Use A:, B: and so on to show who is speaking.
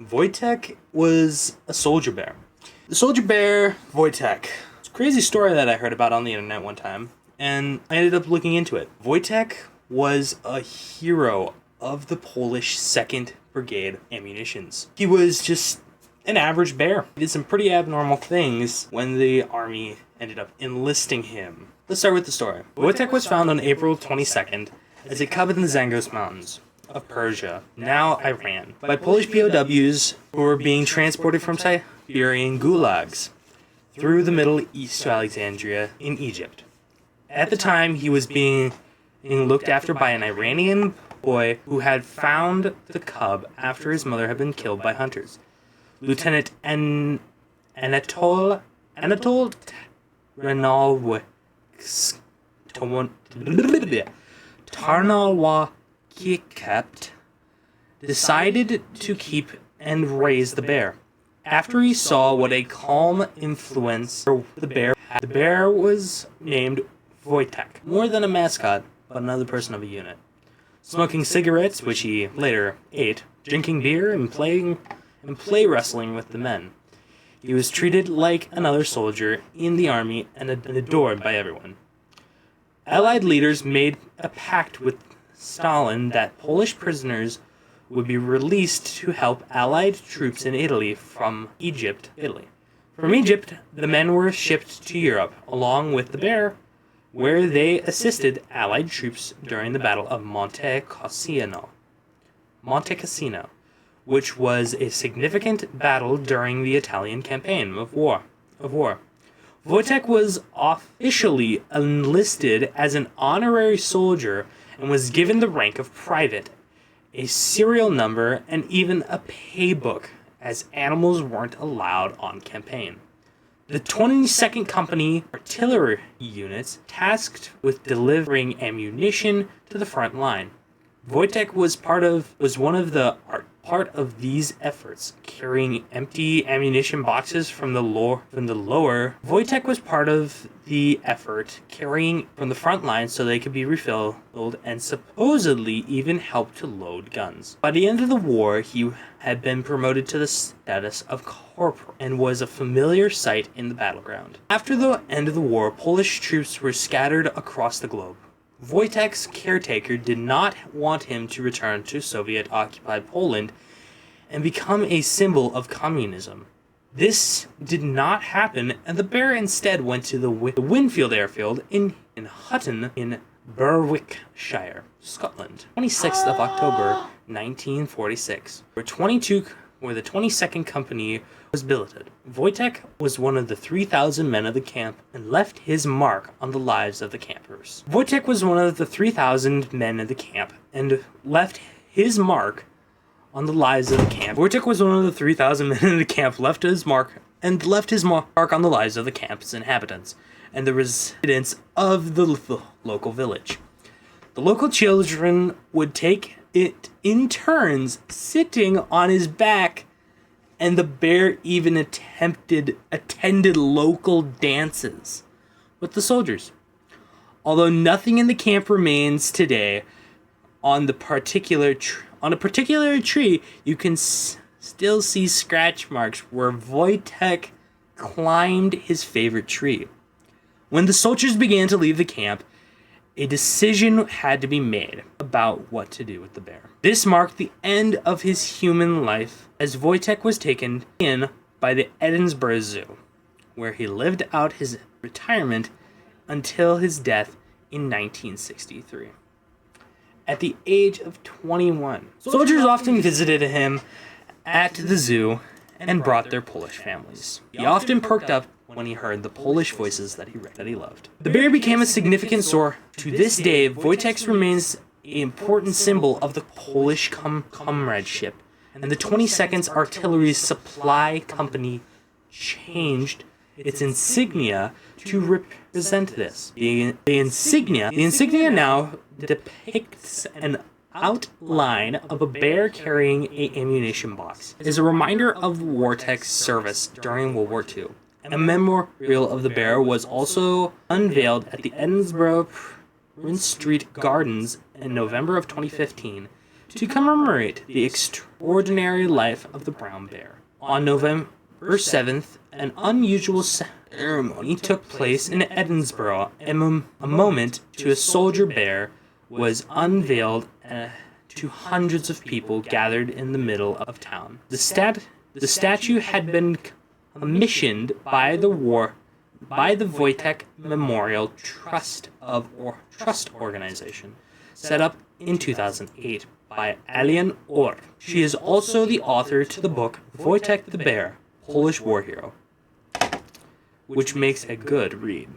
A: Wojtek was a soldier bear. The soldier bear, Wojtek. It's a crazy story that I heard about on the internet one time, and I ended up looking into it. Wojtek was a hero of the Polish 2nd Brigade ammunitions. He was just an average bear. He did some pretty abnormal things when the army ended up enlisting him. Let's start with the story. Wojtek was found on April 22nd as a cub in the Zangos Mountains of Persia, now Iran, by Polish POWs who were being transported from Siberian gulags through the Middle East to Alexandria in Egypt. At the time, he was being looked after by an Iranian boy who had found the cub after his mother had been killed by hunters. Lieutenant Anatol Tarnalwa decided to keep and raise the bear. After he saw what a calm influence the bear was named Wojtek, more than a mascot, but another person of a unit. Smoking cigarettes, which he later ate, drinking beer, and play wrestling with the men. He was treated like another soldier in the army and adored by everyone. Allied leaders made a pact with Stalin that Polish prisoners would be released to help Allied troops in Italy from Egypt. From Egypt, the men were shipped to Europe, along with the bear, where they assisted Allied troops during the Battle of Monte Cassino, which was a significant battle during the Italian campaign of war. Wojtek was officially enlisted as an honorary soldier and was given the rank of private, a serial number, and even a pay book, as animals weren't allowed on campaign. The 22nd Company artillery units tasked with delivering ammunition to the front line. Wojtek was part of these efforts, carrying empty ammunition boxes from the lower. Wojtek was part of the effort, carrying from the front line so they could be refilled, and supposedly even helped to load guns. By the end of the war, he had been promoted to the status of corporal and was a familiar sight in the battleground. After the end of the war, Polish troops were scattered across the globe. Wojtek's caretaker did not want him to return to Soviet-occupied Poland and become a symbol of communism. This did not happen, and the bear instead went to the Winfield Airfield in Hutton in Berwickshire, Scotland, 26th of October 1946, where the 22nd Company was billeted. Wojtek was one of the 3,000 men of the camp and left his mark on the lives of the campers. Wojtek was one of the 3,000 men of the camp and left his mark on the lives of the camp. Wojtek was one of the 3,000 men in the camp, left his mark on the lives of the camp's inhabitants and the residents of the local village. The local children would take it in turns, sitting on his back, and the bear even attended local dances with the soldiers. Although nothing in the camp remains today, on a particular tree, you can still see scratch marks where Wojtek climbed his favorite tree. When the soldiers began to leave the camp, a decision had to be made about what to do with the bear. This marked the end of his human life, as Wojtek was taken in by the Edinburgh Zoo, where he lived out his retirement until his death in 1963. At the age of 21, soldiers often visited him at the zoo and brought their Polish families. He often perked up when he heard the Polish voices that he loved. The bear became a significant source. To this day, Wojtek remains an important symbol of the Polish comradeship, and the 22nd Artillery Supply Company changed its insignia to represent this. The insignia now depicts an outline of a bear carrying an ammunition box. It is a reminder of Wojtek's service during World War II. A memorial of the bear was also unveiled at the Edinburgh Prince Street Gardens in November of 2015, to commemorate the extraordinary life of the brown bear. On November 7th, an unusual ceremony took place in Edinburgh. A monument to a soldier bear was unveiled to hundreds of people gathered in the middle of town. The statue had been commissioned by the Wojtek Memorial Trust organization, set up in 2008 by Alien Orr. She is also the author to the book Wojtek the Bear, Polish War Hero, which makes a good read.